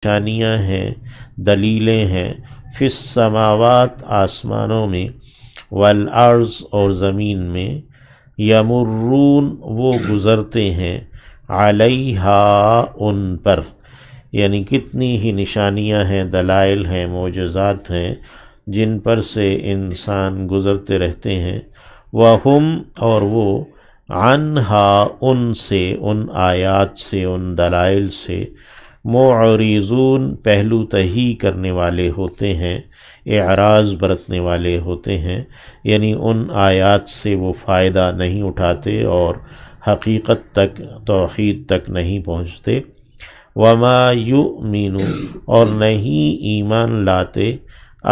نشانیاں ہیں، دلیلیں ہیں، فی السماوات آسمانوں میں، والارض اور زمین میں، یمرون وہ گزرتے ہیں، علیہا ان پر، یعنی کتنی ہی نشانیاں ہیں، دلائل ہیں، معجزات ہیں جن پر سے انسان گزرتے رہتے ہیں، وہم اور وہ، عنہا ان سے، ان آیات سے، ان دلائل سے، معرضون پہلو تہی کرنے والے ہوتے ہیں، اعراض برتنے والے ہوتے ہیں، یعنی ان آیات سے وہ فائدہ نہیں اٹھاتے اور حقیقت تک، توحید تک نہیں پہنچتے۔ وما یؤمن اور نہیں ایمان لاتے،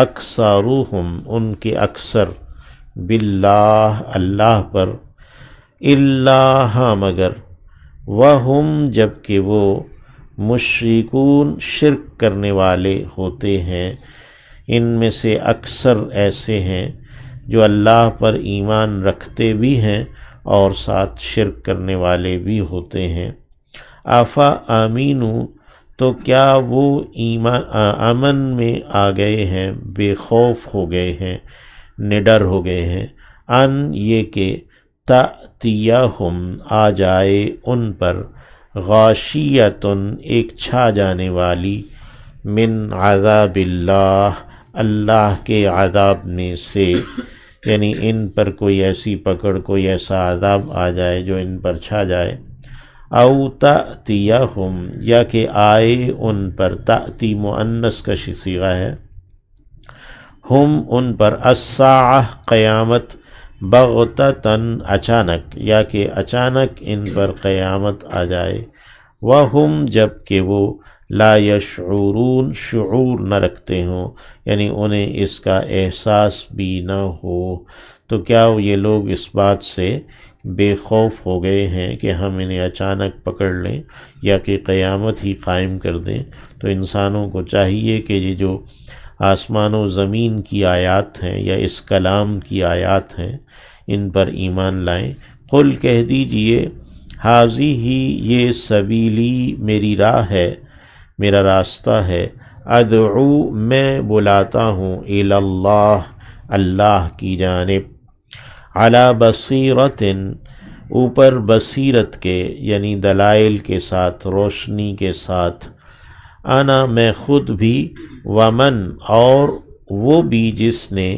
اکثرہم ان کے اکثر، باللہ اللہ پر، الا مگر، وہم جبکہ وہ، مشرکون شرک کرنے والے ہوتے ہیں۔ ان میں سے اکثر ایسے ہیں جو اللہ پر ایمان رکھتے بھی ہیں اور ساتھ شرک کرنے والے بھی ہوتے ہیں۔ آفا آمینو تو کیا وہ ایمان امن میں آ گئے ہیں، بے خوف ہو گئے ہیں، نڈر ہو گئے ہیں، ان یہ کہ تأتیہم آ جائے ان پر، غاشیۃن ایک چھا جانے والی، من عذاب اللہ اللہ کے عذاب میں سے، یعنی ان پر کوئی ایسی پکڑ، کوئی ایسا عذاب آ جائے جو ان پر چھا جائے، او تأتیہم یا کہ آئے ان پر، تأتی مؤنث کا صیغہ ہے، ہم ان پر، الساعہ قیامت، بغتتاً اچانک یا کہ اچانک ان پر قیامت آ جائے، وہم جب کہ وہ، لا یشعرون شعور نہ رکھتے ہوں، یعنی انہیں اس کا احساس بھی نہ ہو۔ تو کیا یہ لوگ اس بات سے بے خوف ہو گئے ہیں کہ ہم انہیں اچانک پکڑ لیں یا کہ قیامت ہی قائم کر دیں؟ تو انسانوں کو چاہیے کہ یہ جو آسمان و زمین کی آیات ہیں یا اس کلام کی آیات ہیں ان پر ایمان لائیں۔ قل کہہ دیجئے، حاضی ہی یہ سبیلی میری راہ ہے، میرا راستہ ہے، ادعو میں بلاتا ہوں، اللہ اللہ کی جانب، علی بصیرۃ اوپر بصیرت کے، یعنی دلائل کے ساتھ، روشنی کے ساتھ، انا میں خود بھی، ومن اور وہ بھی جس نے،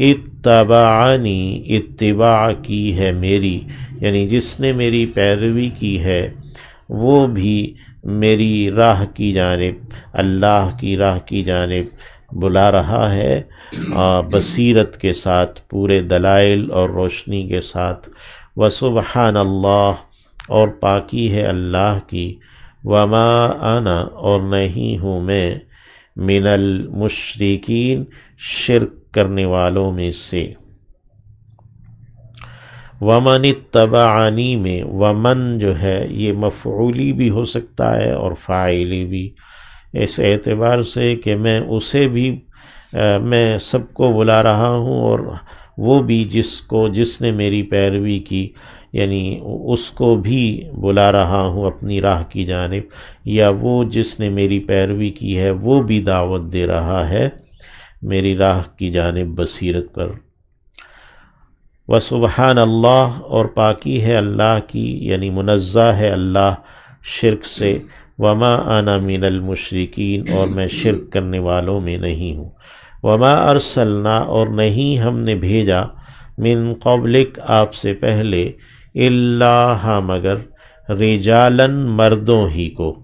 اتبعنی اتباع کی ہے میری، یعنی جس نے میری پیروی کی ہے، وہ بھی میری راہ کی جانب، اللہ کی راہ کی جانب بلا رہا ہے، بصیرت کے ساتھ، پورے دلائل اور روشنی کے ساتھ۔ وسبحان اللہ اور پاکی ہے اللہ کی، وما انا اور نہیں ہوں میں، من المشرکین شرک کرنے والوں میں سے۔ ومن اتبعنی میں ومن جو ہے یہ مفعولی بھی ہو سکتا ہے اور فاعلی بھی، اس اعتبار سے کہ میں اسے بھی، میں سب کو بلا رہا ہوں، اور وہ بھی جس نے میری پیروی کی، یعنی اس کو بھی بلا رہا ہوں اپنی راہ کی جانب، یا وہ جس نے میری پیروی کی ہے وہ بھی دعوت دے رہا ہے میری راہ کی جانب، بصیرت پر۔ وسبحان اللہ اور پاکی ہے اللہ کی، یعنی منزہ ہے اللہ شرک سے، وما انا من المشرکین اور میں شرک کرنے والوں میں نہیں ہوں، وما ارسلنا اور نہیں ہم نے بھیجا، من قبلک آپ سے پہلے، الا مگر، رجالن مردوں ہی کو،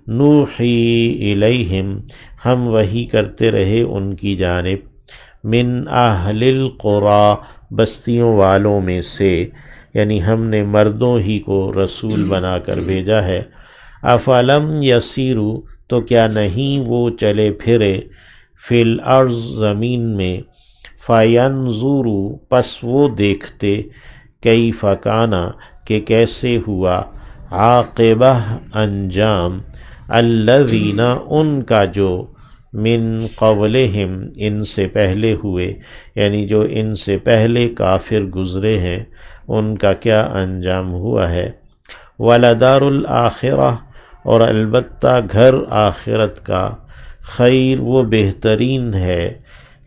نوحی الیہم ہم وحی کرتے رہے ان کی جانب، من اہل القری بستیوں والوں میں سے، یعنی ہم نے مردوں ہی کو رسول بنا کر بھیجا ہے۔ افلم یسیرو تو کیا نہیں وہ چلے پھرے، فی الارض زمین میں، فینظرو پس وہ دیکھتے، کیف کان کہ کیسے ہوا، عاقبہ انجام، الذین ان کا جو، من قبلہم ان سے پہلے ہوئے، یعنی جو ان سے پہلے کافر گزرے ہیں ان کا کیا انجام ہوا ہے۔ وَلَدَارُ الْآخِرَةِ اور البتہ گھر آخرت کا خیر وہ بہترین ہے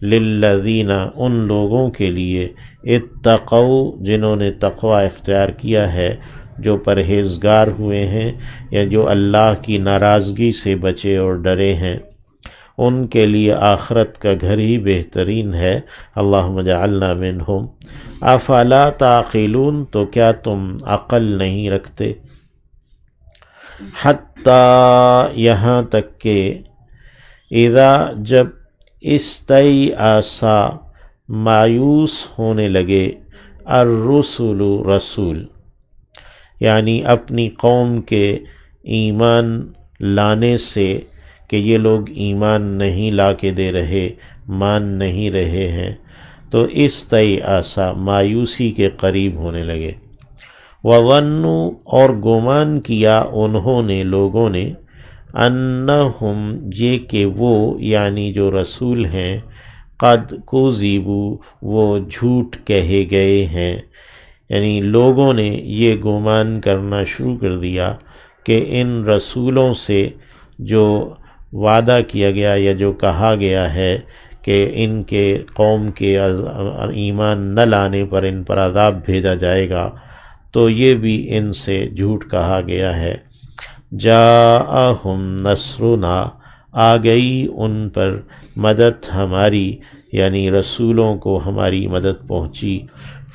للذین ان لوگوں کے لیے اتقوا جنہوں نے تقوی اختیار کیا ہے، جو پرہیزگار ہوئے ہیں یا جو اللہ کی ناراضگی سے بچے اور ڈرے ہیں، ان کے لیے آخرت کا گھر ہی بہترین ہے۔ اللہم اجعلنا منہم۔ افلا تعقلون تو کیا تم عقل نہیں رکھتے؟ حتیٰ یہاں تک کہ اذا جب استیأسا مایوس ہونے لگے الرسل رسول، یعنی اپنی قوم کے ایمان لانے سے کہ یہ لوگ ایمان نہیں لا کے دے رہے، مان نہیں رہے ہیں، تو استیأسا مایوسی کے قریب ہونے لگے۔ وظنوا اور گمان کیا انہوں نے لوگوں نے انہم یہ کہ وہ یعنی جو رسول ہیں قد کذبوا وہ جھوٹ کہے گئے ہیں، یعنی لوگوں نے یہ گمان کرنا شروع کر دیا کہ ان رسولوں سے جو وعدہ کیا گیا یا جو کہا گیا ہے کہ ان کے قوم کے ایمان نہ لانے پر ان پر عذاب بھیجا جائے گا، تو یہ بھی ان سے جھوٹ کہا گیا ہے۔ جاءہم نصرنا آ گئی ان پر مدد ہماری، یعنی رسولوں کو ہماری مدد پہنچی۔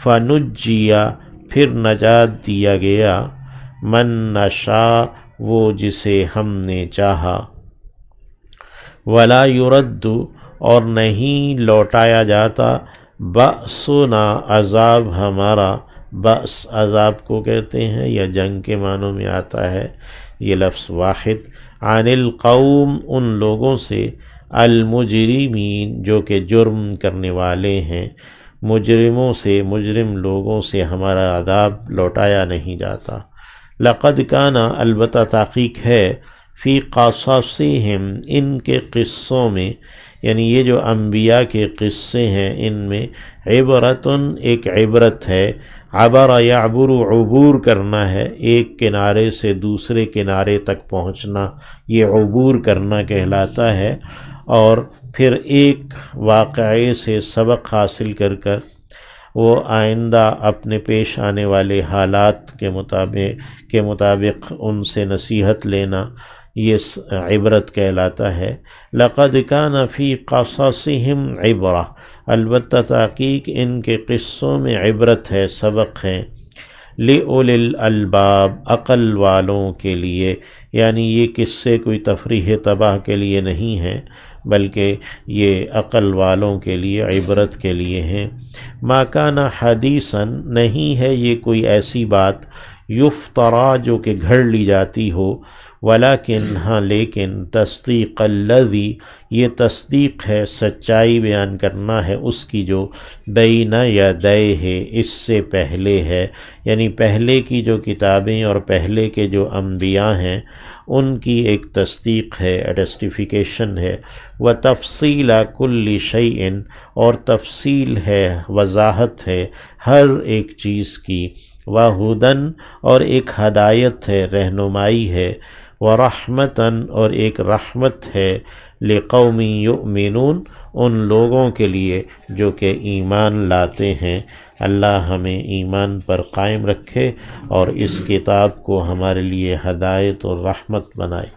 فنجیا پھر نجات دیا گیا، من نشاء وہ جسے ہم نے چاہا، ولا یرد اور نہیں لوٹایا جاتا، بأسنا عذاب ہمارا، بأس عذاب کو کہتے ہیں یا جنگ کے معنوں میں آتا ہے یہ لفظ واحد، عن القوم ان لوگوں سے، المجرمین جو کہ جرم کرنے والے ہیں، مجرموں سے مجرم لوگوں سے ہمارا عذاب لوٹایا نہیں جاتا۔ لقد کان البتہ تحقیق ہے، فی قصصہم ان کے قصوں میں، یعنی یہ جو انبیاء کے قصے ہیں ان میں، عبرتن ایک عبرت ہے، عبر یعبر عبور کرنا ہے، ایک کنارے سے دوسرے کنارے تک پہنچنا یہ عبور کرنا کہلاتا ہے، اور پھر ایک واقعے سے سبق حاصل کر کر وہ آئندہ اپنے پیش آنے والے حالات کے مطابق ان سے نصیحت لینا، یہ عبرت کہلاتا ہے۔ لقد کان فی قصصہم عبرہ البتہ تحقیق ان کے قصوں میں عبرت ہے، سبق ہے، لِأُولِي الْأَلْبَابِ عقل والوں کے لیے، یعنی یہ قصے کوئی تفریح تباہ کے لیے نہیں ہیں بلکہ یہ عقل والوں کے لیے عبرت کے لیے ہیں۔ ما کان حدیثاً نہیں ہے یہ کوئی ایسی بات، یفترا جو کہ گھڑ لی جاتی ہو، ولیکن ہاں لیکن تصدیق الذی یہ تصدیق ہے، سچائی بیان کرنا ہے اس کی جو بین یدیہ ہے اس سے پہلے ہے، یعنی پہلے کی جو کتابیں اور پہلے کے جو انبیاء ہیں ان کی ایک تصدیق ہے، اٹسٹیفیکیشن ہے، وتفصیل کل شیء اور تفصیل ہے، وضاحت ہے ہر ایک چیز کی، وہدن اور ایک ہدایت ہے، رہنمائی ہے، ورحمتاً اور ایک رحمت ہے، لقوم یؤمنون ان لوگوں کے لیے جو کہ ایمان لاتے ہیں۔ اللہ ہمیں ایمان پر قائم رکھے اور اس کتاب کو ہمارے لیے ہدایت اور رحمت بنائے۔